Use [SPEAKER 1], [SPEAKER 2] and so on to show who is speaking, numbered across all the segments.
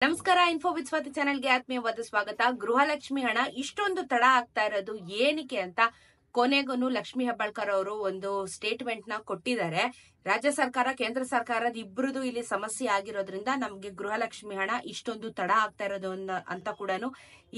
[SPEAKER 1] ನಮಸ್ಕಾರ. Info with Swati ಚಾನೆಲ್ಗೆ ಆತ್ಮೀಯವಾದ ಸ್ವಾಗತ. ಗೃಹಲಕ್ಷ್ಮಿ ಹಣ ಇಷ್ಟೊಂದು ತಡ ಆಗ್ತಾ ಇರೋದು ಏನಕ್ಕೆ ಅಂತ ಕೊನೆಗೂ ಲಕ್ಷ್ಮಿ ಹೆಬ್ಬಾಳ್ಕರ್ ಅವರು ಒಂದು ಸ್ಟೇಟ್ಮೆಂಟ್ ನ ಕೊಟ್ಟಿದ್ದಾರೆ. ರಾಜ್ಯ ಸರ್ಕಾರ ಕೇಂದ್ರ ಸರ್ಕಾರದ ಇಬ್ಬರದು ಇಲ್ಲಿ ಸಮಸ್ಯೆ ಆಗಿರೋದ್ರಿಂದ ನಮ್ಗೆ ಗೃಹಲಕ್ಷ್ಮಿ ಹಣ ಇಷ್ಟೊಂದು ತಡ ಆಗ್ತಾ ಇರೋದು ಅಂತ ಕೂಡ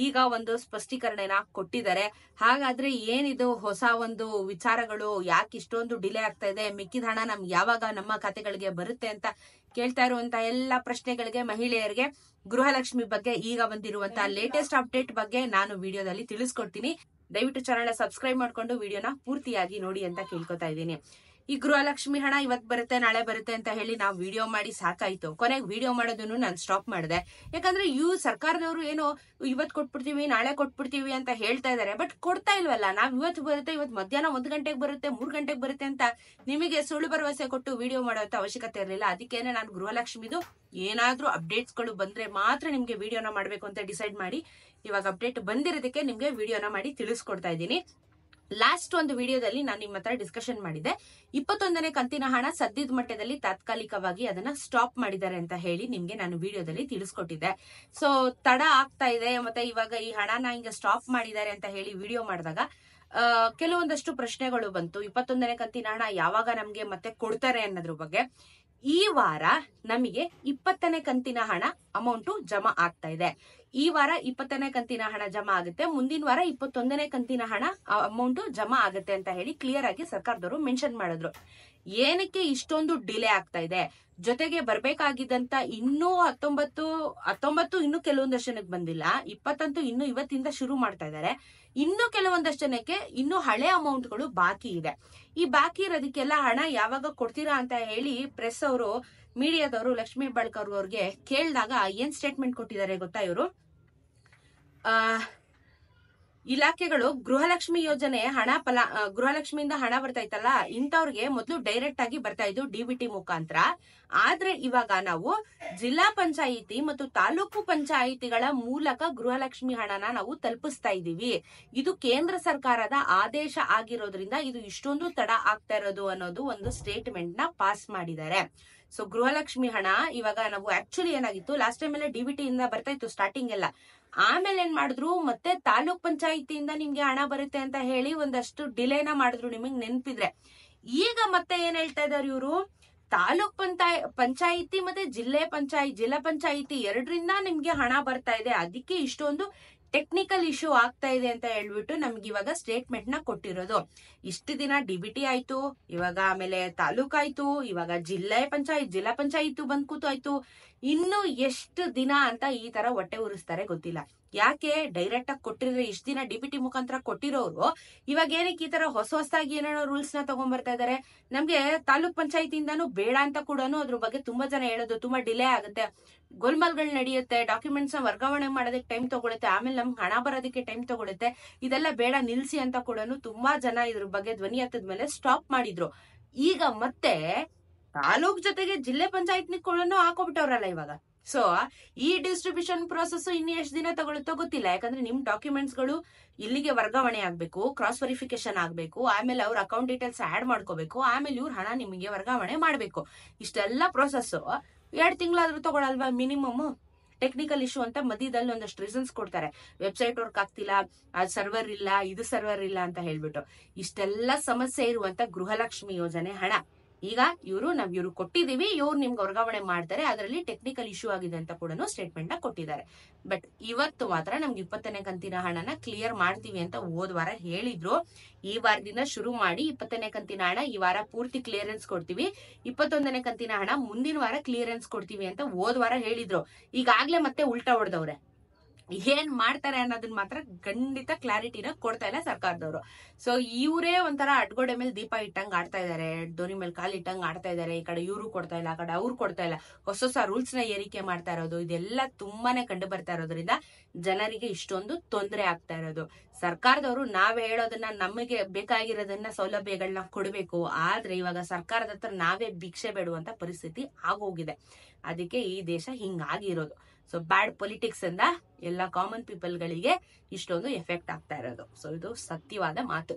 [SPEAKER 1] ಈಗ ಒಂದು ಸ್ಪಷ್ಟೀಕರಣನ ಕೊಟ್ಟಿದ್ದಾರೆ. ಹಾಗಾದ್ರೆ ಏನಿದು ಹೊಸ ಒಂದು ವಿಚಾರಗಳು, ಯಾಕೆ ಇಷ್ಟೊಂದು ಡಿಲೇ ಆಗ್ತಾ ಇದೆ, ಮಿಕ್ಕಿದ ಹಣ ನಮ್ಗೆ ಯಾವಾಗ ನಮ್ಮ ಖಾತೆಗಳಿಗೆ ಬರುತ್ತೆ ಅಂತ ಕೇಳ್ತಾ ಇರುವಂತ ಎಲ್ಲಾ ಪ್ರಶ್ನೆಗಳಿಗೆ ಮಹಿಳೆಯರಿಗೆ ಗೃಹಲಕ್ಷ್ಮಿ ಬಗ್ಗೆ ಈಗ ಬಂದಿರುವಂತಹ ಲೇಟೆಸ್ಟ್ ಅಪ್ಡೇಟ್ ಬಗ್ಗೆ ನಾನು ವಿಡಿಯೋದಲ್ಲಿ ತಿಳಿಸ್ಕೊಡ್ತೀನಿ. ದಯವಿಟ್ಟು ಚಾನೆಲ್ ಸಬ್ಸ್ಕ್ರೈಬ್ ಮಾಡ್ಕೊಂಡು ವಿಡಿಯೋನ ಪೂರ್ತಿಯಾಗಿ ನೋಡಿ ಅಂತ ಕೇಳ್ಕೊತಾ ಇದ್ದೀನಿ. ಈ ಗೃಹಲಕ್ಷ್ಮಿ ಹಣ ಇವತ್ ಬರುತ್ತೆ ನಾಳೆ ಬರುತ್ತೆ ಅಂತ ಹೇಳಿ ನಾವು ವಿಡಿಯೋ ಮಾಡಿ ಸಾಕಾಯ್ತು. ಕೊನೆಗೆ ವಿಡಿಯೋ ಮಾಡೋದನ್ನು ನಾನು ಸ್ಟಾಪ್ ಮಾಡಿದೆ. ಯಾಕಂದ್ರೆ ಸರ್ಕಾರದವರು ಏನೋ ಇವತ್ ಕೊಟ್ಬಿಡ್ತೀವಿ ನಾಳೆ ಕೊಟ್ಬಿಡ್ತೀವಿ ಅಂತ ಹೇಳ್ತಾ ಇದಾರೆ, ಬಟ್ ಕೊಡ್ತಾ ಇಲ್ವಲ್ಲ. ನಾವ್ ಇವತ್ತು ಬರುತ್ತೆ, ಇವತ್ತು ಮಧ್ಯಾಹ್ನ 1 ಗಂಟೆಗೆ ಬರುತ್ತೆ, 3 ಗಂಟೆಗೆ ಬರುತ್ತೆ ಅಂತ ನಿಮಗೆ ಸುಳ್ಳು ಭರವಸೆ ಕೊಟ್ಟು ವಿಡಿಯೋ ಮಾಡುವಂತ ಅವಶ್ಯಕತೆ ಇರಲಿಲ್ಲ. ಅದಕ್ಕೇನೆ ನಾನು ಗೃಹಲಕ್ಷ್ಮಿದು ಏನಾದ್ರೂ ಅಪ್ಡೇಟ್ಸ್ ಗಳು ಬಂದ್ರೆ ಮಾತ್ರ ನಿಮ್ಗೆ ವಿಡಿಯೋನ ಮಾಡ್ಬೇಕು ಅಂತ ಡಿಸೈಡ್ ಮಾಡಿ ಇವಾಗ ಅಪ್ಡೇಟ್ ಬಂದಿರೋದಕ್ಕೆ ನಿಮ್ಗೆ ವಿಡಿಯೋನ ಮಾಡಿ ತಿಳಿಸ್ಕೊಡ್ತಾ ಇದ್ದೀನಿ. ಲಾಸ್ಟ್ ಒಂದು ವಿಡಿಯೋದಲ್ಲಿ ನಾನು ನಿಮ್ಮ ಹತ್ರ ಡಿಸ್ಕಷನ್ ಮಾಡಿದ್ದೆ. 21ನೇ ಕಂತಿನ ಹಣ ಸದ್ಯದ ಮಟ್ಟದಲ್ಲಿ ತಾತ್ಕಾಲಿಕವಾಗಿ ಅದನ್ನ ಸ್ಟಾಪ್ ಮಾಡಿದ್ದಾರೆ ಅಂತ ಹೇಳಿ ನಿಮ್ಗೆ ನಾನು ವಿಡಿಯೋದಲ್ಲಿ ತಿಳಿಸ್ಕೊಟ್ಟಿದ್ದೆ. ಸೊ ತಡ ಆಗ್ತಾ ಇದೆ, ಮತ್ತೆ ಇವಾಗ ಈ ಹಣನ ಹಿಂಗ ಸ್ಟಾಪ್ ಮಾಡಿದ್ದಾರೆ ಅಂತ ಹೇಳಿ ವಿಡಿಯೋ ಮಾಡಿದಾಗ ಕೆಲವೊಂದಷ್ಟು ಪ್ರಶ್ನೆಗಳು ಬಂತು. 21ನೇ ಕಂತಿನ ಹಣ ಯಾವಾಗ ನಮ್ಗೆ ಮತ್ತೆ ಕೊಡ್ತಾರೆ ಅನ್ನೋದ್ರ ಬಗ್ಗೆ. ಈ ವಾರ ನಮಗೆ 20ನೇ ಕಂತಿನ ಹಣ ಅಮೌಂಟ್ ಜಮಾ ಆಗ್ತಾ ಇದೆ. ಈ ವಾರ 20ನೇ ಕಂತಿನ ಹಣ ಜಮಾ ಆಗುತ್ತೆ, ಮುಂದಿನ ವಾರ 21ನೇ ಕಂತಿನ ಹಣ ಅಮೌಂಟ್ ಜಮಾ ಆಗುತ್ತೆ ಅಂತ ಹೇಳಿ ಕ್ಲಿಯರ್ ಆಗಿ ಸರ್ಕಾರದವರು ಮೆನ್ಷನ್ ಮಾಡಿದ್ರು. ಏನಕ್ಕೆ ಇಷ್ಟೊಂದು ಡಿಲೇ ಆಗ್ತಾ ಇದೆ? ಜೊತೆಗೆ ಬರ್ಬೇಕಾಗಿದ್ದಂತ ಇನ್ನೂ 19 ಇನ್ನು ಕೆಲವೊಂದಷ್ಟು ಜನಕ್ಕೆ ಬಂದಿಲ್ಲ, 20 ಇನ್ನು ಇವತ್ತಿಂದ ಶುರು ಮಾಡ್ತಾ ಇದ್ದಾರೆ. ಇನ್ನು ಕೆಲವೊಂದಷ್ಟು ಜನಕ್ಕೆ ಇನ್ನು ಹಳೆ ಅಮೌಂಟ್ಗಳು ಬಾಕಿ ಇದೆ. ಈ ಬಾಕಿ ಇರೋದಕ್ಕೆಲ್ಲ ಹಣ ಯಾವಾಗ ಕೊಡ್ತೀರಾ ಅಂತ ಹೇಳಿ ಪ್ರೆಸ್ ಅವರು, ಮೀಡಿಯಾದವರು ಲಕ್ಷ್ಮಿ ಹೆಬ್ಬಾಳ್ಕರ್ ಅವ್ರಿಗೆ ಕೇಳಿದಾಗ ಏನ್ ಸ್ಟೇಟ್ಮೆಂಟ್ ಕೊಟ್ಟಿದ್ದಾರೆ ಗೊತ್ತಾ? ಇವರು ಇಲಾಖೆಗಳು ಗೃಹಲಕ್ಷ್ಮಿ ಯೋಜನೆ ಗೃಹಲಕ್ಷ್ಮಿಯಿಂದ ಹಣ ಬರ್ತಾ ಇತ್ತಲ್ಲ, ಇಂಥವ್ರಿಗೆ ಮೊದಲು ಡೈರೆಕ್ಟ್ ಆಗಿ ಬರ್ತಾ ಇದ್ದು ಡಿಬಿಟಿ ಮುಖಾಂತರ. ಆದ್ರೆ ಇವಾಗ ನಾವು ಜಿಲ್ಲಾ ಪಂಚಾಯಿತಿ ಮತ್ತು ತಾಲೂಕು ಪಂಚಾಯಿತಿಗಳ ಮೂಲಕ ಗೃಹಲಕ್ಷ್ಮಿ ಹಣನ ನಾವು ತಲುಪಿಸ್ತಾ ಇದೀವಿ. ಇದು ಕೇಂದ್ರ ಸರ್ಕಾರದ ಆದೇಶ ಆಗಿರೋದ್ರಿಂದ ಇದು ಇಷ್ಟೊಂದು ತಡ ಆಗ್ತಾ ಇರೋದು ಅನ್ನೋದು ಒಂದು ಸ್ಟೇಟ್ಮೆಂಟ್ ನ ಪಾಸ್ ಮಾಡಿದ್ದಾರೆ. ಸೊ ಗೃಹಲಕ್ಷ್ಮಿ ಹಣ ಇವಾಗ ನಾವು ಆಕ್ಚುಲಿ ಏನಾಗಿತ್ತು, ಲಾಸ್ಟ್ ಟೈಮ್ ಎಲ್ಲ ಡಿಬಿಟಿ ಇಂದ ಬರ್ತಾ ಇತ್ತು ಸ್ಟಾರ್ಟಿಂಗ್ ಎಲ್ಲ. ಆಮೇಲೆ ಏನ್ ಮಾಡಿದ್ರು, ಮತ್ತೆ ತಾಲೂಕ್ ಪಂಚಾಯಿತಿಯಿಂದ ನಿಮ್ಗೆ ಹಣ ಬರುತ್ತೆ ಅಂತ ಹೇಳಿ ಒಂದಷ್ಟು ಡಿಲೇನ ಮಾಡಿದ್ರು, ನಿಮಗ್ ನೆನ್ಪಿದ್ರೆ. ಈಗ ಮತ್ತೆ ಏನ್ ಹೇಳ್ತಾ ಇದಾರೆ ಇವರು, ತಾಲೂಕ್ ಪಂಚಾಯಿತಿ ಮತ್ತೆ ಜಿಲ್ಲಾ ಪಂಚಾಯಿತಿ ಎರಡರಿಂದ ನಿಮ್ಗೆ ಹಣ ಬರ್ತಾ ಇದೆ, ಅದಕ್ಕೆ ಇಷ್ಟೊಂದು ಟೆಕ್ನಿಕಲ್ ಇಶ್ಯೂ ಆಗ್ತಾ ಇದೆ ಅಂತ ಹೇಳ್ಬಿಟ್ಟು ನಮ್ಗೆ ಇವಾಗ ಸ್ಟೇಟ್ಮೆಂಟ್ ನ ಕೊಟ್ಟಿರೋದು. ಇಷ್ಟು ದಿನ ಡಿಬಿಟಿ ಆಯ್ತು, ಇವಾಗ ಆಮೇಲೆ ತಾಲೂಕ್ ಆಯ್ತು, ಇವಾಗ ಜಿಲ್ಲಾ ಪಂಚಾಯಿತಿ ಬಂದ್ ಕೂತು ಆಯ್ತು. ಇನ್ನು ಎಷ್ಟು ದಿನ ಅಂತ ಈ ತರ ಹೊಟ್ಟೆ ಉರಿಸ್ತಾರೆ ಗೊತ್ತಿಲ್ಲ. ಯಾಕೆ ಡೈರೆಕ್ಟ್ ಆಗಿ ಕೊಟ್ಟಿದ್ರೆ, ಇಷ್ಟ ದಿನ ಡಿಬಿಟಿ ಮುಖಾಂತರ ಕೊಟ್ಟಿರೋರು ಇವಾಗ ಏನಕ್ಕೆ ಈ ತರ ಹೊಸದಾಗಿ ಏನೇನೋ ರೂಲ್ಸ್ ನ ತಗೊಂಡ್ಬರ್ತಾ ಇದಾರೆ? ನಮ್ಗೆ ತಾಲೂಕ್ ಪಂಚಾಯಿತಿಯಿಂದಾನು ಬೇಡ ಅಂತ ಕೂಡ ಅದ್ರ ಬಗ್ಗೆ ತುಂಬಾ ಜನ ಹೇಳೋದು, ತುಂಬಾ ಡಿಲೇ ಆಗುತ್ತೆ, ಗೋಲ್ಮಾಲ್ಗಳು ನಡೆಯುತ್ತೆ, ಡಾಕ್ಯುಮೆಂಟ್ಸ್ ನ ವರ್ಗಾವಣೆ ಮಾಡೋದಕ್ಕೆ ಟೈಮ್ ತಗೊಳುತ್ತೆ, ಆಮೇಲೆ ನಮ್ಗೆ ಹಣ ಬರೋದಕ್ಕೆ ಟೈಮ್ ತಗೊಳುತ್ತೆ, ಇದೆಲ್ಲ ಬೇಡ ನಿಲ್ಸಿ ಅಂತ ಕೂಡ ತುಂಬಾ ಜನ ಇದ್ರ ಬಗ್ಗೆ ಧ್ವನಿ ಎತ್ತದ್ಮೇಲೆ ಸ್ಟಾಪ್ ಮಾಡಿದ್ರು. ಈಗ ಮತ್ತೆ ತಾಲೂಕ್ ಜೊತೆಗೆ ಜಿಲ್ಲೆ ಪಂಚಾಯತ್ ಕೂಡ ಹಾಕೋಬಿಟ್ಟವ್ರಲ್ಲ ಇವಾಗ. ಸೊ ಈ ಡಿಸ್ಟ್ರಿಬ್ಯೂಷನ್ ಪ್ರೋಸೆಸ್ ಇನ್ನು ಎಷ್ಟು ದಿನ ತಗೊಳುತ್ತೋ ಗೊತ್ತಿಲ್ಲ. ಯಾಕಂದ್ರೆ ನಿಮ್ ಡಾಕ್ಯುಮೆಂಟ್ಸ್ ಗಳು ಇಲ್ಲಿಗೆ ವರ್ಗಾವಣೆ ಆಗ್ಬೇಕು, ಕ್ರಾಸ್ ವೆರಿಫಿಕೇಶನ್ ಆಗ್ಬೇಕು, ಆಮೇಲೆ ಅವ್ರ ಅಕೌಂಟ್ ಡೀಟೇಲ್ಸ್ ಆಡ್ ಮಾಡ್ಕೋಬೇಕು, ಆಮೇಲೆ ಇವ್ರ ಹಣ ನಿಮಗೆ ವರ್ಗಾವಣೆ ಮಾಡ್ಬೇಕು. ಇಷ್ಟೆಲ್ಲ ಪ್ರೋಸೆಸ್ 2 ತಿಂಗಳಾದ್ರೂ ತಗೊಳಲ್ವಾ ಮಿನಿಮಮ್? ಟೆಕ್ನಿಕಲ್ ಇಶ್ಯೂ ಅಂತ ಮಧ್ಯದಲ್ಲಿ ಒಂದಷ್ಟು ರೀಸನ್ಸ್ ಕೊಡ್ತಾರೆ. ವೆಬ್ಸೈಟ್ ವರ್ಕ್ ಆಗ್ತಿಲ್ಲ, ಅದು ಸರ್ವರ್ ಇಲ್ಲ, ಇದು ಸರ್ವರ್ ಇಲ್ಲ ಅಂತ ಹೇಳ್ಬಿಟ್ಟು. ಇಷ್ಟೆಲ್ಲ ಸಮಸ್ಯೆ ಇರುವಂತ ಗೃಹಲಕ್ಷ್ಮಿ ಯೋಜನೆ ಹಣ ಈಗ ಇವ್ರು ಕೊಟ್ಟಿದೀವಿ, ಇವ್ರು ನಿಮ್ಗೆ ವರ್ಗಾವಣೆ ಮಾಡ್ತಾರೆ, ಅದರಲ್ಲಿ ಟೆಕ್ನಿಕಲ್ ಇಶ್ಯೂ ಆಗಿದೆ ಅಂತ ಕೂಡ ಸ್ಟೇಟ್ಮೆಂಟ್ ನ ಕೊಟ್ಟಿದ್ದಾರೆ. ಬಟ್ ಇವತ್ತು ಮಾತ್ರ ನಮ್ಗೆ 20ನೇ ಕಂತಿನ ಹಣನ ಕ್ಲಿಯರ್ ಮಾಡ್ತೀವಿ ಅಂತ ಹೋದ್ ವಾರ ಹೇಳಿದ್ರು. ಈ ವಾರದಿಂದ ಶುರು ಮಾಡಿ 20ನೇ ಕಂತಿನ ಹಣ ಈ ವಾರ ಪೂರ್ತಿ ಕ್ಲಿಯರೆನ್ಸ್ ಕೊಡ್ತೀವಿ, 21ನೇ ಕಂತಿನ ಹಣ ಮುಂದಿನ ವಾರ ಕ್ಲಿಯರೆನ್ಸ್ ಕೊಡ್ತೀವಿ ಅಂತ ಹೋದ್ ವಾರ ಹೇಳಿದ್ರು. ಈಗಾಗ್ಲೇ ಮತ್ತೆ ಉಲ್ಟಾ ಹೊಡೆದವ್ರೆ. ಏನ್ ಮಾಡ್ತಾರೆ ಅನ್ನೋದನ್ನ ಮಾತ್ರ ಖಂಡಿತ ಕ್ಲಾರಿಟಿನ ಕೊಡ್ತಾ ಇಲ್ಲ ಸರ್ಕಾರದವರು. ಸೊ ಇವರೇ ಒಂಥರ ಅಡ್ಗೋಡೆ ಮೇಲೆ ದೀಪ ಇಟ್ಟಂಗ್ ಆಡ್ತಾ ಇದಾರೆ, ಡೋರಿ ಮೇಲೆ ಕಾಲ್ ಇಟ್ಟಂಗ್ ಆಡ್ತಾ ಇದಾರೆ. ಈ ಕಡೆ ಇವ್ರು ಕೊಡ್ತಾ ಇಲ್ಲ, ಆ ಕಡೆ ಅವ್ರು ಕೊಡ್ತಾ ಇಲ್ಲ, ಹೊಸ ರೂಲ್ಸ್ ನ ಏರಿಕೆ ಮಾಡ್ತಾ ಇರೋದು, ಇದೆಲ್ಲ ತುಂಬಾನೇ ಕಂಡು ಬರ್ತಾ ಇರೋದ್ರಿಂದ ಜನರಿಗೆ ಇಷ್ಟೊಂದು ತೊಂದರೆ ಆಗ್ತಾ ಇರೋದು. ಸರ್ಕಾರದವರು ನಾವೇ ಹೇಳೋದನ್ನ, ನಮಗೆ ಬೇಕಾಗಿರೋದನ್ನ ಸೌಲಭ್ಯಗಳನ್ನ ಕೊಡ್ಬೇಕು, ಆದ್ರೆ ಇವಾಗ ಸರ್ಕಾರದ ಹತ್ರ ನಾವೇ ಭಿಕ್ಷೆ ಬೇಡುವಂತ ಪರಿಸ್ಥಿತಿ ಆಗೋಗಿದೆ. ಅದಕ್ಕೆ ಈ ದೇಶ ಹಿಂಗಾಗಿರೋದು. ಸೊ ಬ್ಯಾಡ್ ಪೊಲಿಟಿಕ್ಸ್ ಇಂದ ಎಲ್ಲ ಕಾಮನ್ ಪೀಪಲ್ ಗಳಿಗೆ ಇಷ್ಟೊಂದು ಎಫೆಕ್ಟ್ ಆಗ್ತಾ ಇರೋದು. ಸೊ ಇದು ಸತ್ಯವಾದ ಮಾತು.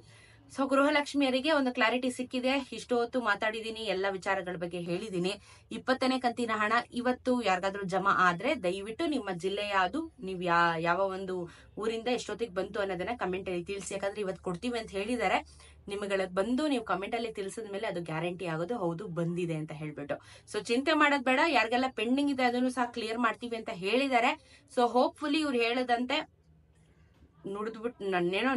[SPEAKER 1] ಸೊ ಗೃಹಲಕ್ಷ್ಮಿಯರಿಗೆ ಒಂದು ಕ್ಲಾರಿಟಿ ಸಿಕ್ಕಿದೆ. ಇಷ್ಟು ಹೊತ್ತು ಮಾತಾಡಿದೀನಿ, ಎಲ್ಲ ವಿಚಾರಗಳ ಬಗ್ಗೆ ಹೇಳಿದೀನಿ. 20ನೇ ಕಂತಿನ ಹಣ ಇವತ್ತು ಯಾರಿಗಾದ್ರೂ ಜಮಾ ಆದ್ರೆ ದಯವಿಟ್ಟು ನಿಮ್ಮ ಜಿಲ್ಲೆ ಯಾವುದು, ನೀವು ಯಾವ ಒಂದು ಊರಿಂದ ಎಷ್ಟೊತ್ತಿಗೆ ಬಂತು ಅನ್ನೋದನ್ನ ಕಮೆಂಟ್ ಅಲ್ಲಿ ತಿಳಿಸಿ. ಯಾಕಂದ್ರೆ ಇವತ್ತು ಕೊಡ್ತೀವಿ ಅಂತ ಹೇಳಿದಾರೆ. ನಿಮ್ಗಳಿಗೆ ಬಂದು ನೀವು ಕಮೆಂಟ್ ಅಲ್ಲಿ ತಿಳಿಸಿದ್ಮೇಲೆ ಅದು ಗ್ಯಾರಂಟಿ ಆಗೋದು ಹೌದು ಬಂದಿದೆ ಅಂತ ಹೇಳ್ಬಿಟ್ಟು. ಸೊ ಚಿಂತೆ ಮಾಡೋದ್ ಬೇಡ. ಯಾರಿಗೆಲ್ಲ ಪೆಂಡಿಂಗ್ ಇದೆ ಅದನ್ನು ಸಹ ಕ್ಲಿಯರ್ ಮಾಡ್ತೀವಿ ಅಂತ ಹೇಳಿದ್ದಾರೆ. ಸೊ ಹೋಪ್ಫುಲಿ ಇವ್ರು ಹೇಳದಂತೆ ನನ್ನೇನೋ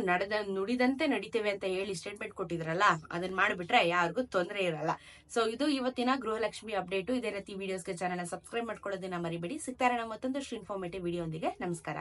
[SPEAKER 1] ನುಡಿದಂತೆ ನಡಿತೇವೆ ಅಂತ ಹೇಳಿ ಸ್ಟೇಟ್ಮೆಂಟ್ ಕೊಟ್ಟಿದ್ರಲ್ಲ, ಅದನ್ನ ಮಾಡ್ಬಿಟ್ರೆ ಯಾರಿಗೂ ತೊಂದರೆ ಇರಲ್ಲ. ಸೊ ಇದು ಇವತ್ತಿನ ಗೃಹಲಕ್ಷ್ಮಿ ಅಪ್ಡೇಟ್. ಇದೇ ರೀತಿ ವಿಡಿಯೋಸ್ಗೆ ಚಾನಲ್ ಸಬ್ಸ್ಕ್ರೈಬ್ ಮಾಡ್ಕೊಳ್ಳೋದನ್ನ ಮರಿಬೇಡಿ. ಸಿಗ್ತಾರೆ ನಮ್ಮ ಮತ್ತೊಂದಷ್ಟು ಇನ್ಫಾರ್ಮೇಟಿವ್ ವಿಡಿಯೋ ಒಂದಿಗೆ. ನಮಸ್ಕಾರ.